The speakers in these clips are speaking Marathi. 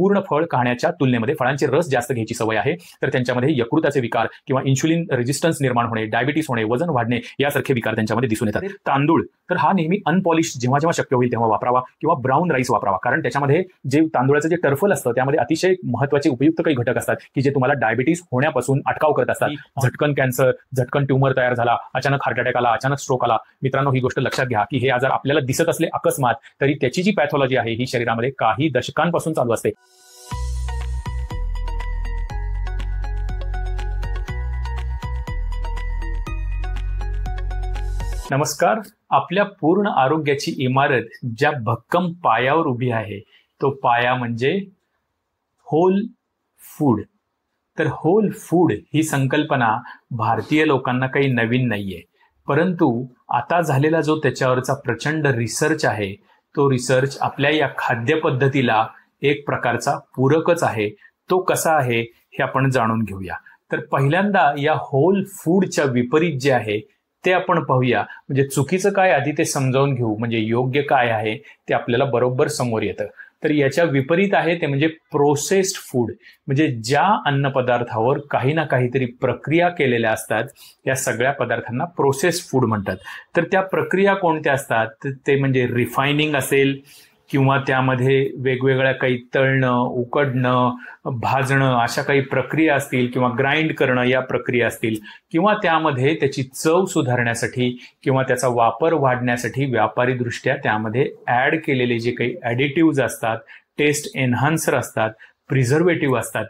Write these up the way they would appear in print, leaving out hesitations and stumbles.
पूर्ण फळ खाण्याच्या तुलनेमध्ये फळांचे रस जास्त घ्यायची सवय आहे, तर त्यांच्यामध्ये यकृताचे विकार किंवा इन्शुलिन रेजिस्टन्स निर्माण होणे, डायबिटीस होणे, वजन वाढणे यासारखे विकार त्यांच्यामध्ये दिसून येतात. तांदूळ तर हा नेहमी अनपॉलिश जेव्हा जेव्हा शक्य होईल तेव्हा वापरावा किंवा ब्राऊन राईस वापरावा, कारण त्याच्यामध्ये जे तांदूळाचं जे टर्फल असतं त्यामध्ये अतिशय महत्त्वाचे उपयुक्त काही घटक असतात की जे तुम्हाला डायबिटीस होण्यापासून अटकाव करत असतात. झटकन कॅन्सर, झटकन ट्यूमर तयार झाला, अचानक हार्ट अटॅक आला, अचानक स्ट्रोक आला, मित्रांनो ही गोष्ट लक्षात घ्या की हे आजार आपल्याला दिसत असले अकस्मात तरी त्याची जी पॅथॉलॉजी आहे ही शरीरामध्ये काही दशकांपासून चालू असते. नमस्कार. आपल्या पूर्ण आरोग्याची इमारत ज्या भक्कम पायावर उभी आहे तो पाया म्हणजे होल फूड. तर होल फूड ही संकल्पना भारतीय लोकांना काही नवीन नाहीये, परंतु आता झालेला जो त्याच्यावरचा प्रचंड रिसर्च आहे तो रिसर्च आपल्या या खाद्यपद्धतीला एक प्रकारचा पूरकच आहे. तो कसा आहे हे आपण जाणून घेऊया. तर पहिल्यांदा या होल फूडच्या विपरीत जे आहे ते आपण पाहूया. म्हणजे चुकीचं काय आधी ते समजावून घेऊ, म्हणजे योग्य काय आहे ते आपल्याला बरोबर समोर येतं. तर याच्या विपरीत आहे ते म्हणजे प्रोसेस्ड फूड, म्हणजे ज्या अन्नपदार्थावर काही ना काहीतरी प्रक्रिया केलेल्या असतात या सगळ्या पदार्थांना प्रोसेस्ड फूड म्हणतात. तर त्या प्रक्रिया कोणत्या असतात ते म्हणजे रिफायनिंग असेल किंवा त्यामध्ये वेगवेगळ्या काही तळणं, उकडणं, भाजणं अशा काही प्रक्रिया असतील किंवा ग्राइंड करणं या प्रक्रिया असतील किंवा त्यामध्ये त्याची चव सुधारण्यासाठी किंवा त्याचा वापर वाढण्यासाठी व्यापारीदृष्ट्या त्यामध्ये ऍड केलेले जे काही ॲडिटिव्हज असतात, टेस्ट एन्हान्सर असतात, प्रिझर्वेटिव्ह असतात,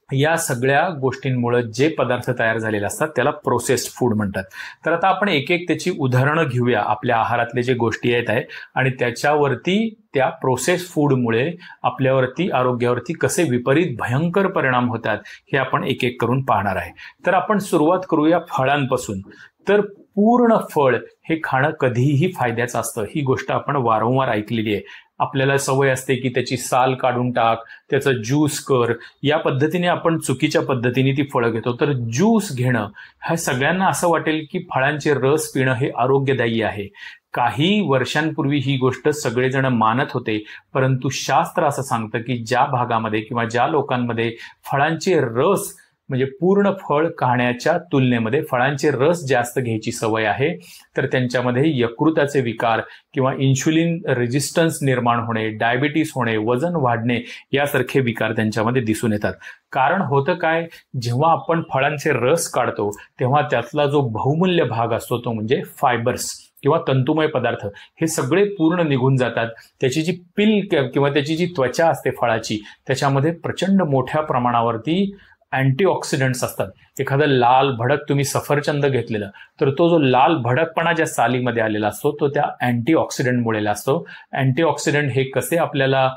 या सगळ्या गोष्टींमुळे जे पदार्थ तयार झालेले असतात त्याला प्रोसेस्ड फूड म्हणतात. तर आता आपण एक एक त्याची उदाहरणं घेऊया आपल्या आहारातले जे गोष्टी आहेत आहे आणि त्याच्यावरती त्या प्रोसेस्ड फूडमुळे आपल्यावरती आरोग्यावरती कसे विपरीत भयंकर परिणाम होतात हे आपण एक एक करून पाहणार आहे. तर आपण सुरुवात करूया फळांपासून. तर पूर्ण फळ हे खाणं कधीही फायद्याचं असतं, ही गोष्ट आपण वारंवार ऐकलेली आहे. आपल्याला सवय असते की त्याची साल काढून टाक, त्याचं ज्यूस कर, या पद्धतीने आपण चुकीच्या पद्धतीने ती फळं घेतो. तर ज्यूस घेणं ह्या सगळ्यांना असं वाटेल की फळांचे रस पिणं हे आरोग्यदायी आहे. काही वर्षांपूर्वी ही गोष्ट सगळेजण मानत होते, परंतु शास्त्र असं सांगतं की ज्या भागामध्ये किंवा ज्या लोकांमध्ये फळांचे रस म्हणजे पूर्ण फळ खाण्याच्या तुलनेमध्ये फळांचे रस जास्त घ्यायची सवय आहे, तर त्यांच्यामध्ये यकृताचे विकार किंवा इन्शुलिन रेजिस्टन्स निर्माण होणे, डायबिटीस होणे, वजन वाढणे यासारखे विकार त्यांच्यामध्ये दिसून येतात. कारण होतं काय, जेव्हा आपण फळांचे रस काढतो तेव्हा त्यातला जो बहुमूल्य भाग असतो तो म्हणजे फायबर्स किंवा तंतुमय पदार्थ हे सगळे पूर्ण निघून जातात. त्याची जी पिल किंवा त्याची जी त्वचा असते फळाची त्याच्यामध्ये प्रचंड मोठ्या प्रमाणावरती अँटीऑक्सिडंट्स असतात. एखादं लाल भडक तुम्ही सफरचंद घेतलेलं तर तो जो लाल भडकपणा ज्या सालीमध्ये आलेला असतो तो त्या अँटीऑक्सिडंटमुळे असतो. अँटीऑक्सिडंट हे कसे आपल्याला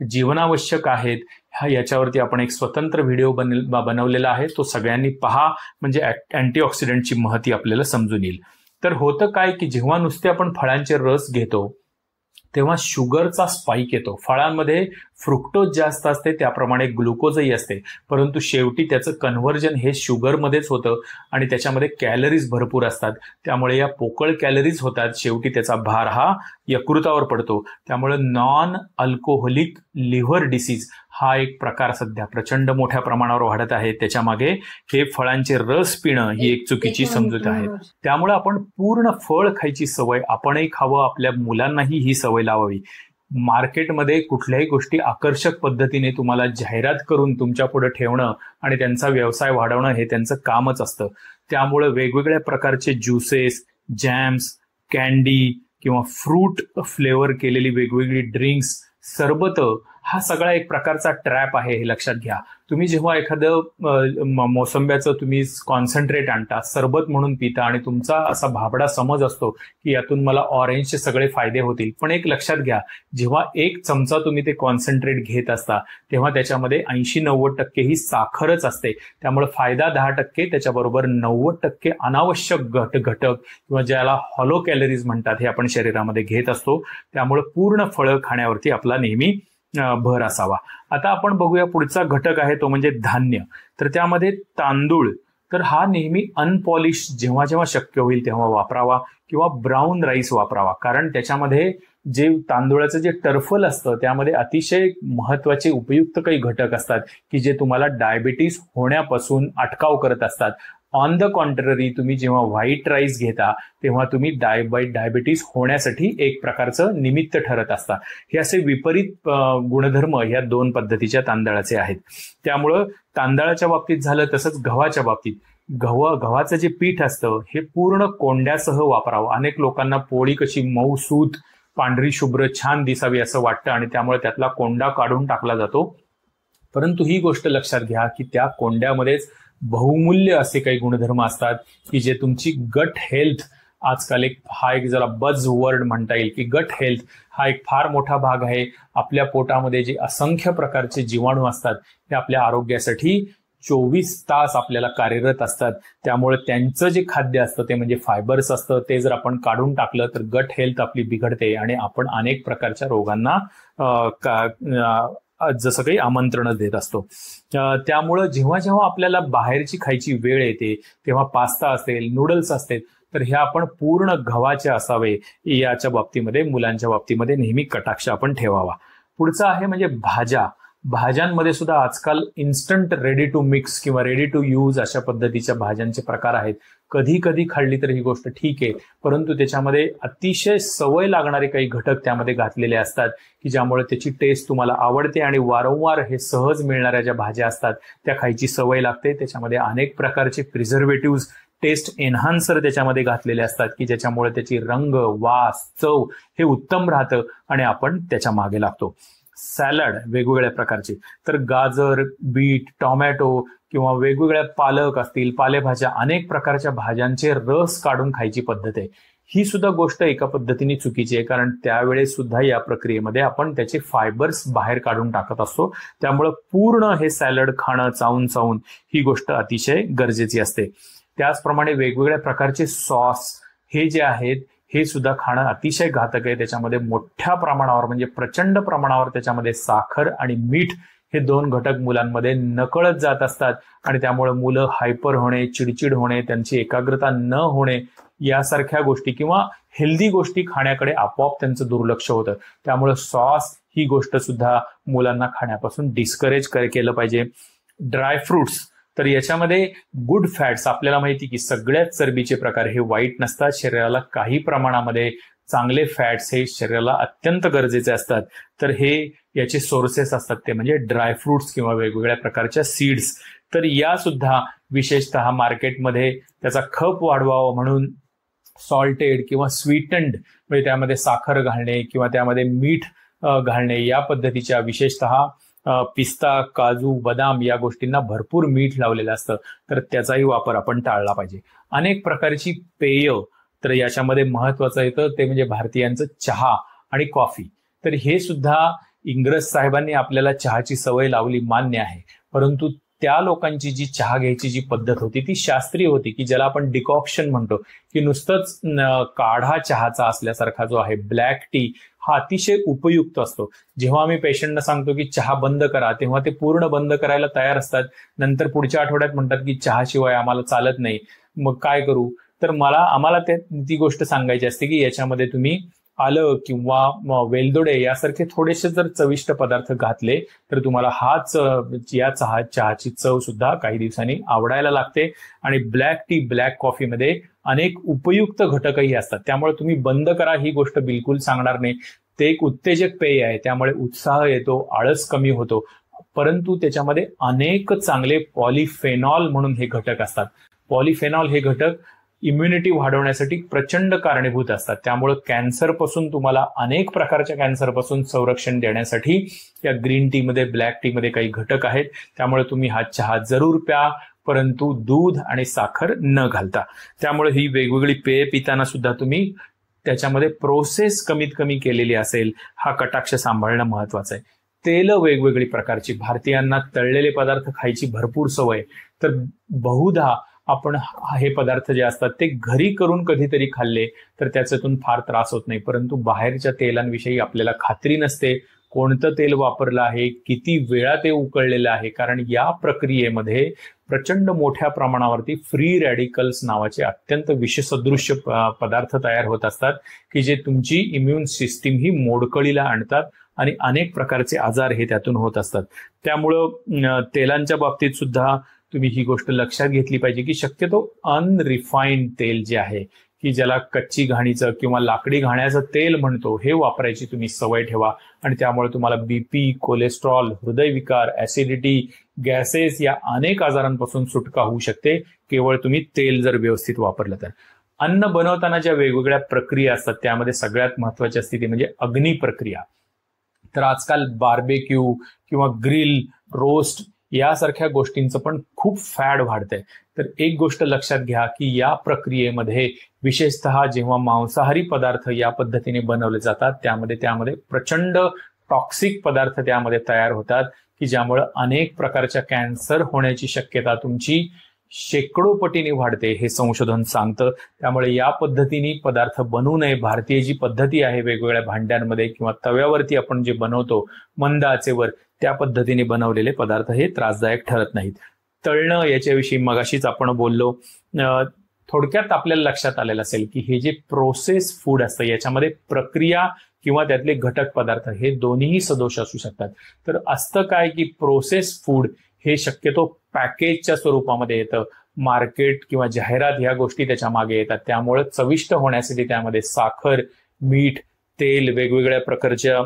जीवनावश्यक आहेत याच्यावरती आपण एक स्वतंत्र व्हिडिओ बनवलेला आहे, तो सगळ्यांनी पहा, म्हणजे अँटीऑक्सिडंटची महती आपल्याला समजून येईल. तर होतं काय की जेव्हा नुसते आपण फळांचे रस घेतो तेव्हा शुगरचा स्पाइक येतो. फळांमध्ये फ्रुक्टोज जास्त असते, त्याप्रमाणे ग्लुकोजही असते, परंतु शेवटी त्याचं कन्व्हर्जन हे शुगरमध्येच होतं आणि त्याच्यामध्ये कॅलरीज भरपूर असतात. त्यामुळे या पोकळ कॅलरीज होतात, शेवटी त्याचा भार हा यकृतावर पडतो. त्यामुळे नॉन अल्कोहोलिक लिव्हर डिसीज हा एक प्रकार सध्या प्रचंड मोठ्या प्रमाणावर वाढत आहे. त्याच्यामागे हे फळांचे रस पिणं ही एक चुकीची समजूत आहे. त्यामुळे आपण पूर्ण फळ खायची सवय आपणही खावं, आपल्या मुलांनाही ही सवय लावावी. मार्केटमध्ये कुठल्याही गोष्टी आकर्षक पद्धतीने तुम्हाला जाहिरात करून तुमच्या पुढे ठेवणं आणि त्यांचा व्यवसाय वाढवणं हे त्यांचं कामच असतं. त्यामुळे वेगवेगळ्या प्रकारचे ज्युसेस, जॅम्स, कॅन्डी किंवा फ्रूट फ्लेवर केलेली वेगवेगळी ड्रिंक्स, सरबत हा सगळा एक प्रकारचा ट्रॅप आहे, हे लक्षात घ्या. तुम्ही जेव्हा एखादं मोसंब्याचं तुम्ही कॉन्सन्ट्रेट आणता, सरबत म्हणून पिता आणि तुमचा असा भाबडा समज असतो की यातून मला ऑरेंजचे सगळे फायदे होतील, पण एक लक्षात घ्या, जेव्हा एक चमचा तुम्ही ते कॉन्सन्ट्रेट घेत असता तेव्हा त्याच्यामध्ये 80-90% ही साखरच असते. त्यामुळे फायदा 10%, त्याच्याबरोबर 90% अनावश्यक घटक किंवा ज्याला हॉलो कॅलरीज म्हणतात हे आपण शरीरामध्ये घेत असतो. त्यामुळे पूर्ण फळं खाण्यावरती आपला नेहमी भर असावा. आता आपण बघूया पुढचा घटक आहे तो म्हणजे धान्य. तर त्यामध्ये तांदूळ, तर हा नेहमी अनपॉलिश जेव्हा जेव्हा शक्य होईल तेव्हा वापरावा किंवा ब्राऊन राईस वापरावा, कारण त्याच्यामध्ये जे तांदूळाचं जे टर्फल असतं त्यामध्ये अतिशय महत्वाचे उपयुक्त काही घटक असतात की जे तुम्हाला डायबिटीस होण्यापासून अटकाव करत असतात. ऑन द कॉन्ट्ररी तुम्ही जेव्हा व्हाईट राईस घेता तेव्हा तुम्ही डायबिटीस होण्यासाठी एक प्रकारचं निमित्त ठरत असता. हे असे विपरीत गुणधर्म या दोन पद्धतीच्या तांदळाचे आहेत. त्यामुळं तांदळाच्या बाबतीत झालं, तसंच गव्हाच्या बाबतीत गव्हाचं जे पीठ असतं हे पूर्ण कोंड्यासह वापरावं. अनेक लोकांना पोळी कशी मऊसूत पांढरी शुभ्र छान दिसावी असं वाटतं आणि त्यामुळे त्यातला कोंडा काढून टाकला जातो. परंतु ही गोष्ट लक्षात घ्या की त्या कोंड्यामध्येच बहुमूल्य असे काही गुणधर्म असतात की जे तुमची गट हेल्थ, आजकाल हा एक जरा बज वर्ड म्हणता येईल की गट हेल्थ हा एक फार मोठा भाग आहे. आपल्या पोटामध्ये जे असंख्य प्रकारचे जीवाणू असतात हे आपल्या आरोग्यासाठी 24 तास आपल्याला कार्यरत असतात. त्यामुळे त्यांचं जे खाद्य असतं ते म्हणजे फायबर्स असतं, ते जर आपण काढून टाकलं तर गट हेल्थ आपली बिघडते आणि आपण अनेक प्रकारच्या रोगांना जसं काही आमंत्रण देत असतो. त्यामुळं जेव्हा जेव्हा आपल्याला बाहेरची खायची वेळ येते तेव्हा पास्ता असेल, नूडल्स असतील, तर ह्या आपण पूर्ण गव्हाचे असावे याच्या बाबतीमध्ये, मुलांच्या बाबतीमध्ये नेहमी कटाक्ष आपण ठेवावा. पुढचं आहे म्हणजे भाज्या. भाज्यांमध्ये सुद्धा आजकाल इन्स्टंट रेडी टू मिक्स किंवा रेडी टू यूज अशा पद्धतीच्या भाज्यांचे प्रकार आहेत. कधी कधी खाल्ली तर ही गोष्ट ठीक आहे, परंतु त्याच्यामध्ये अतिशय सवय लागणारे काही घटक त्यामध्ये घातलेले असतात की ज्यामुळे त्याची टेस्ट तुम्हाला आवडते आणि वारंवार हे सहज मिळणाऱ्या ज्या भाज्या असतात त्या खायची सवय लागते. त्याच्यामध्ये अनेक प्रकारचे प्रिझर्वेटिव्ह, टेस्ट एन्हान्सर त्याच्यामध्ये घातलेले असतात की ज्याच्यामुळे त्याची रंग, वास, चव हे उत्तम राहतं आणि आपण त्याच्या मागे लागतो. सॅलड वेगवेगळ्या प्रकारचे, तर गाजर, बीट, टोमॅटो किंवा वेगवेगळ्या पालक असतील, पालेभाज्या, अनेक प्रकारच्या भाज्यांचे रस काढून खायची पद्धत आहे. ही सुद्धा गोष्ट एका पद्धतीने चुकीची आहे, कारण त्यावेळेस सुद्धा या प्रक्रियेमध्ये आपण त्याचे फायबर्स बाहेर काढून टाकत असतो. त्यामुळं पूर्ण हे सॅलड खाणं चावून चावून ही गोष्ट अतिशय गरजेची असते. त्याचप्रमाणे वेगवेगळ्या प्रकारचे सॉस हे जे आहेत हे सुद्धा खाणं अतिशय घातक आहे. त्याच्यामध्ये मोठ्या प्रमाणावर म्हणजे प्रचंड प्रमाणावर त्याच्यामध्ये साखर आणि मीठ हे दोन घटक मुलांमध्ये नकळत जात असतात आणि त्यामुळे मुलं हायपर होणे, चिडचिड होणे, त्यांची एकाग्रता न होणे यासारख्या गोष्टी किंवा हेल्दी गोष्टी खाण्याकडे आपोआप त्यांचं दुर्लक्ष होतं. त्यामुळे सॉस ही गोष्ट सुद्धा मुलांना खाण्यापासून डिस्करेज केलं पाहिजे. ड्रायफ्रुट्स, तर याच्यामध्ये गुड फॅट्स, आपल्याला माहिती की सगळ्याच चरबीचे प्रकार हे वाईट नसतात. शरीराला काही प्रमाणामध्ये चांगले फॅट्स हे शरीराला अत्यंत गरजेचे असतात. तर हे याचे सोर्सेस असतात ते म्हणजे ड्रायफ्रुट्स किंवा वेगवेगळ्या प्रकारच्या सीड्स. तर या सुद्धा विशेषतः मार्केटमध्ये त्याचा खप वाढवावा म्हणून सॉल्टेड किंवा स्वीटंड म्हणजे त्यामध्ये साखर घालणे किंवा त्यामध्ये मीठ घालणे या पद्धतीच्या विशेषतः पिस्ता, काजू, बदाम या गोष्टींना भरपूर मीठ लावलेलं असतं, तर त्याचाही वापर आपण टाळला पाहिजे. अनेक प्रकारची पेय, तर याच्यामध्ये महत्वाचं येतं ते म्हणजे भारतीयांचं चहा आणि कॉफी. तर हे सुद्धा इंग्रज साहेबांनी आपल्याला चहाची सवय लावली मान्य आहे, परंतु त्या लोकांची जी चहा घ्यायची जी पद्धत होती ती शास्त्रीय होती की ज्याला आपण डिकॉक्शन म्हणतो, की नुसतंच काढा चहाचा असल्यासारखा जो आहे ब्लॅक टी हा अतिशय उपयुक्त असतो. जेव्हा आम्ही पेशंटना सांगतो की चहा बंद करा तेव्हा ते पूर्ण बंद करायला तयार असतात. नंतर पुढच्या आठवड्यात म्हणतात की चहाशिवाय आम्हाला चालत नाही, मग काय करू? तर आम्हाला ती गोष्ट सांगायची असते की याच्यामध्ये तुम्ही आलं किंवा वेलदोडे यासारखे थोडेसे जर चविष्ट पदार्थ घातले तर तुम्हाला या चहाची चव सुद्धा काही दिवसांनी आवडायला लागते. आणि ब्लॅक टी, ब्लॅक कॉफीमध्ये अनेक उपयुक्त घटकही असतात. त्यामुळे तुम्ही बंद करा ही गोष्ट बिलकुल सांगणार नाही. ते एक उत्तेजक पेय आहे, त्यामुळे उत्साह येतो, आळस कमी होतो, परंतु त्याच्यामध्ये अनेक चांगले पॉलिफेनॉल म्हणून हे घटक असतात. पॉलिफेनॉल हे घटक इम्युनिटी वाढवण्यासाठी प्रचंड कारणीभूत असतात. त्यामुळे कॅन्सरपासून तुम्हाला अनेक प्रकारच्या कॅन्सरपासून संरक्षण देण्यासाठी या ग्रीन टी मध्ये, ब्लॅक टी मध्ये काही घटक आहेत. त्यामुळे तुम्ही हा चहा जरूर प्या, परंतु दूध आणि साखर न घालता. त्यामुळे ही वेगवेगळी पेय पिताना सुद्धा तुम्ही त्याच्यामध्ये प्रोसेस कमीत कमी केलेली असेल हा कटाक्ष सांभाळणं महत्वाचं आहे. तेल वेगवेगळी प्रकारची, भारतीयांना तळलेले पदार्थ खायची भरपूर सवय, तर बहुधा आपण हे पदार्थ जे असतात ते घरी करून कधीतरी खाल्ले तर त्याच्यातून फार त्रास होत नाही, परंतु बाहेरच्या तेलांविषयी आपल्याला खात्री नसते. कोणतं तेल वापरलं आहे, किती वेळा ते उकळलेलं आहे, कारण या प्रक्रियेमध्ये प्रचंड मोठ्या प्रमाणावरती फ्री रॅडिकल्स नावाचे अत्यंत विषसदृश्य पदार्थ तयार होत असतात की जे तुमची इम्युन सिस्टीम ही मोडकळीला आणतात आणि अनेक प्रकारचे आजार हे त्यातून होत असतात. त्यामुळं तेलांच्या बाबतीत सुद्धा तुम्ही ही गोष्ट लक्षात घेतली पाहिजे की शक्यतो अनरिफाईंड तेल जे आहे की ज्याला कच्ची घाणीचं किंवा लाकडी घाण्याचं तेल म्हणतो हे वापरायची तुम्ही सवय ठेवा आणि त्यामुळे तुम्हाला बीपी, कोलेस्ट्रॉल, हृदयविकार, ऍसिडिटी, गॅसेस या अनेक आजारांपासून सुटका होऊ शकते केवळ तुम्ही तेल जर व्यवस्थित वापरलं तर. अन्न बनवताना ज्या वेगवेगळ्या प्रक्रिया असतात त्यामध्ये सगळ्यात महत्वाची असते ती म्हणजे अग्नी प्रक्रिया. तर आजकाल बार्बेक्यू किंवा ग्रिल, रोस्ट यासारख्या गोष्टींचं पण खूप फॅड वाढतंय. तर एक गोष्ट लक्षात घ्या की या प्रक्रियेमध्ये विशेषतः जेव्हा मांसाहारी पदार्थ या पद्धतीने बनवले जातात त्यामध्ये प्रचंड टॉक्सिक पदार्थ त्यामध्ये तयार होतात की ज्यामुळे अनेक प्रकारच्या कॅन्सर होण्याची शक्यता तुमची शेकडो पटीने वाढते हे संशोधन सांगतं. त्यामुळे या पद्धतीने पदार्थ बनवू नये. भारतीय जी पद्धती आहे वेगवेगळ्या भांड्यांमध्ये किंवा तव्यावरती आपण जे बनवतो मंद आचेवर त्या पद्धतीने बनवलेले पदार्थ हे त्रासदायक ठरत नाहीत. तळणं याच्याविषयी मगाशीच आपण बोललो. थोडक्यात आपल्याला लक्षात आलेलं असेल की हे जे प्रोसेस फूड असतं याच्यामध्ये प्रक्रिया किंवा त्यातले घटक पदार्थ हे दोन्हीही सदोष असू शकतात. तर असतं काय की प्रोसेस फूड हे शक्यतो पॅकेजच्या स्वरूपामध्ये येतं. मार्केट किंवा जाहिरात ह्या गोष्टी त्याच्या मागे येतात. त्यामुळे चविष्ट होण्यासाठी त्यामध्ये साखर, मीठ, तेल, वेगवेगळ्या प्रकारच्या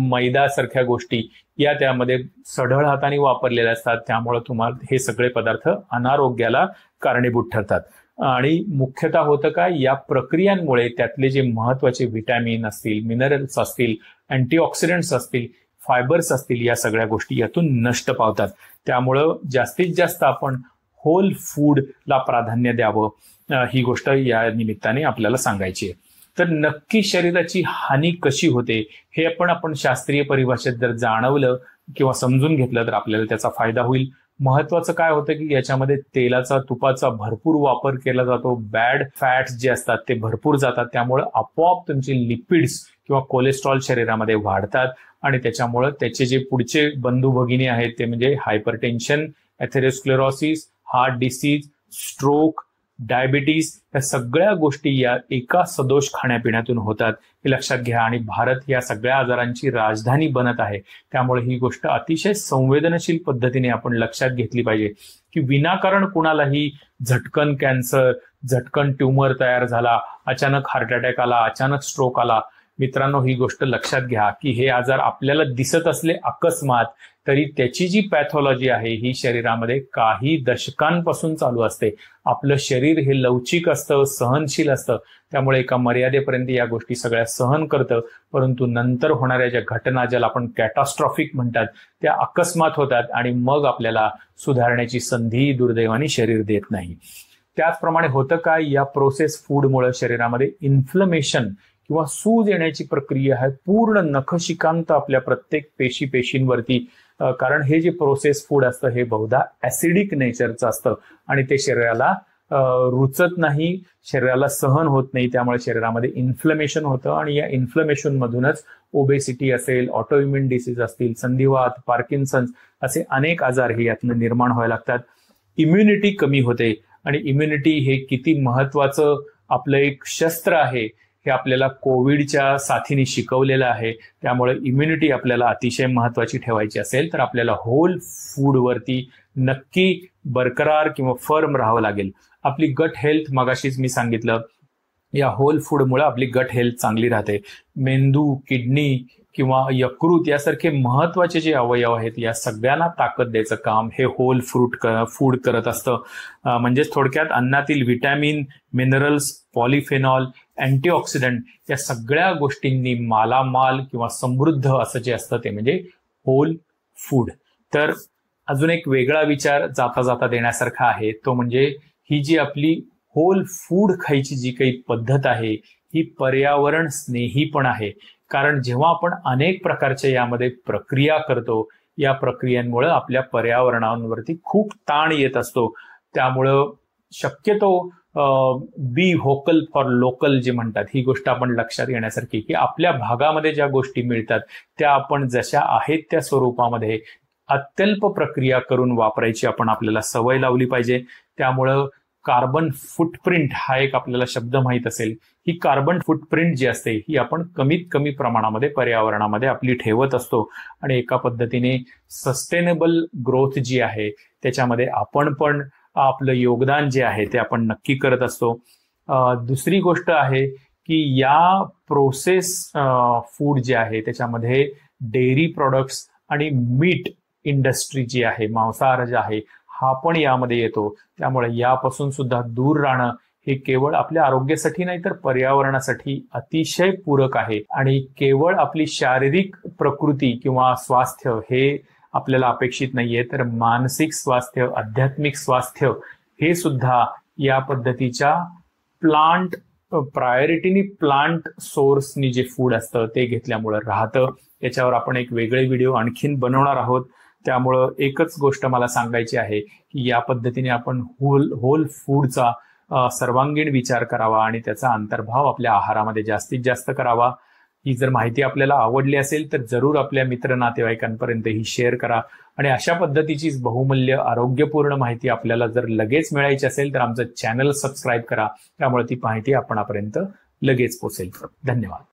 मैदासारख्या गोष्टी या त्यामध्ये सढळ हाताने वापरलेल्या असतात. त्यामुळे तुम्हाला हे सगळे पदार्थ अनारोग्याला कारणीभूत ठरतात. आणि मुख्यतः होतं काय या प्रक्रियांमुळे त्यातले जे महत्वाचे व्हिटॅमिन असतील, मिनरल्स असतील, अँटीऑक्सिडंट्स असतील, फायबर्स असतील या सगळ्या गोष्टी यातून नष्ट पावतात. त्यामुळं जास्तीत जास्त आपण होल फूडला प्राधान्य द्यावं ही गोष्ट या निमित्ताने आपल्याला सांगायची आहे. तर नक्की शरीराची हानी कशी होते हे आपण शास्त्रीय परिभाषेत जर जाणवलं किंवा समजून घेतलं तर आपल्याला त्याचा फायदा होईल. महत्वाचं काय होतं की याच्यामध्ये तेलाचा, तुपाचा भरपूर वापर केला जातो. बॅड फॅट्स जे असतात ते भरपूर जातात. त्यामुळे आपोआप तुमचे लिपिड्स किंवा कोलेस्ट्रॉल शरीरामध्ये वाढतात आणि त्याच्यामुळे त्याचे जे पुढचे बंधू भगिनी आहेत ते म्हणजे hypertension, atherosclerosis, heart disease, stroke, diabetes या सगळ्या गोष्टी या एका सदोष खाण्यापिण्यातून होतात हे लक्षात घ्या. आणि भारत या सगळ्या आजारांची राजधानी बनत आहे. त्यामुळे ही गोष्ट अतिशय संवेदनशील पद्धतीने आपण लक्षात घेतली पाहिजे की विनाकारण कुणालाही झटकन कॅन्सर, झटकन ट्यूमर तयार झाला, अचानक हार्ट अटॅक आला, अचानक स्ट्रोक आला. मित्रांनो, ही गोष्ट लक्षात घ्या की हे आजार आपल्याला दिसत असले अकस्मात तरी त्याची जी पॅथॉलॉजी आहे ही शरीरामध्ये काही दशकांपासून चालू असते. आपलं शरीर हे लवचिक असतं, सहनशील असतं. त्यामुळे एका मर्यादेपर्यंत या गोष्टी सगळ्या सहन करतं. परंतु नंतर होणाऱ्या ज्या घटना ज्याला आपण कॅटास्ट्रॉफिक म्हणतात त्या अकस्मात होतात आणि मग आपल्याला सुधारण्याची संधी दुर्दैवाने शरीर देत नाही. त्याचप्रमाणे होतं काय या प्रोसेस फूडमुळे शरीरामध्ये इन्फ्लमेशन किंवा सूज येण्याची प्रक्रिया आहे पूर्ण नखशिकांत आपल्या प्रत्येक पेशींवरती. कारण हे जे प्रोसेस फूड असतं हे बहुधा ऍसिडिक नेचरचं असतं आणि ते शरीराला रुचत नाही, शरीराला सहन होत नाही. त्यामुळे शरीरामध्ये इन्फ्लमेशन होतं आणि या इन्फ्लमेशन मधूनच ओबेसिटी असेल, ऑटोइम्युन डिसीज असतील, संधिवात, पार्किन्सन्स असे अनेक आजार हे यातनं निर्माण व्हायला लागतात. इम्युनिटी कमी होते आणि इम्युनिटी हे किती महत्वाचं आपलं एक शस्त्र आहे हे आपल्याला कोविडच्या साथीने शिकवलेलं आहे. त्यामुळे इम्युनिटी आपल्याला अतिशय महत्वाची ठेवायची असेल तर आपल्याला होल फूडवरती नक्की बरकरार किंवा फर्म राहावं लागेल. आपली गट हेल्थ मगाशीच मी सांगितलं या होल फूडमुळे आपली गट हेल्थ चांगली राहते. मेंदू, किडनी किंवा यकृत यासारखे महत्वाचे जे अवयव आहेत या सगळ्यांना ताकद द्यायचं काम हे होल फूड करत असतं. म्हणजेच थोडक्यात अन्नातील व्हिटॅमिन, मिनरल्स, पॉलिफेनॉल, अँटीऑक्सिडंट या सगळ्या गोष्टींनी मालामाल किंवा समृद्ध असं जे असतं ते म्हणजे होल फूड. तर अजून एक वेगळा विचार जाता जाता देण्यासारखा आहे तो म्हणजे ही जी आपली होल फूड खायची जी काही पद्धत आहे ही पर्यावरण स्नेही पण आहे. कारण जेव्हा आपण अनेक प्रकारच्या यामध्ये प्रक्रिया करतो या प्रक्रियांमुळे आपल्या पर्यावरणावरती खूप ताण येत असतो. त्यामुळं शक्यतो बी व्होकल फॉर लोकल जे म्हणतात, ही गोष्ट आपण लक्षात घेण्यासारखी, की आपल्या भागामध्ये ज्या गोष्टी मिळतात त्या आपण जशा आहेत त्या स्वरूपामध्ये अत्यल्प प्रक्रिया करून वापरायची आपण आपल्याला सवय लावली पाहिजे. त्यामुळं कार्बन फुटप्रिंट हा एक आपल्याला शब्द माहीत असेल. ही कार्बन फुटप्रिंट जी असते ही आपण कमीत कमी प्रमाणामध्ये पर्यावरणामध्ये आपली ठेवत असतो आणि एका पद्धतीने सस्टेनेबल ग्रोथ जी आहे त्याच्यामध्ये आपण पण आपलं योगदान जे आहे ते आपण नक्की करत असतो. दुसरी गोष्ट आहे की या प्रोसेस फूड जे आहे त्याच्यामध्ये डेअरी प्रोडक्ट्स आणि मीट इंडस्ट्री जी आहे, मांसाहार जे आहे, हा पण यामध्ये येतो. त्यामुळे यापासून सुद्धा दूर राहणं हे केवळ आपल्या आरोग्यासाठी नाही तर पर्यावरणासाठी अतिशय पूरक आहे. आणि केवळ आपली शारीरिक प्रकृती किंवा स्वास्थ्य हे आपल्याला अपेक्षित नाहीये, तर मानसिक स्वास्थ्य, आध्यात्मिक स्वास्थ्य हे सुद्धा या पद्धतीच्या प्लांट प्रायोरिटीनी प्लांट सोर्सनी जे फूड असतं ते घेतल्यामुळं राहतं. याच्यावर आपण एक वेगळे व्हिडिओ आणखीन बनवणार आहोत. त्यामुळं एकच गोष्ट मला सांगायची आहे की या पद्धतीने आपण होल फूडचा सर्वांगीण विचार करावा आणि त्याचा अंतर्भाव आपल्या आहारामध्ये जास्तीत जास्त करावा. ही जर माहिती आपल्याला आवडली असेल तर जरूर आपल्या मित्र नातेवाईकांपर्यंत ही शेअर करा. आणि अशा पद्धतीचीच बहुमूल्य आरोग्यपूर्ण माहिती आपल्याला जर लगेच मिळायची असेल तर आमचं चॅनल सबस्क्राईब करा. त्यामुळे ती माहिती आपणापर्यंत लगेच पोहोचेल. धन्यवाद.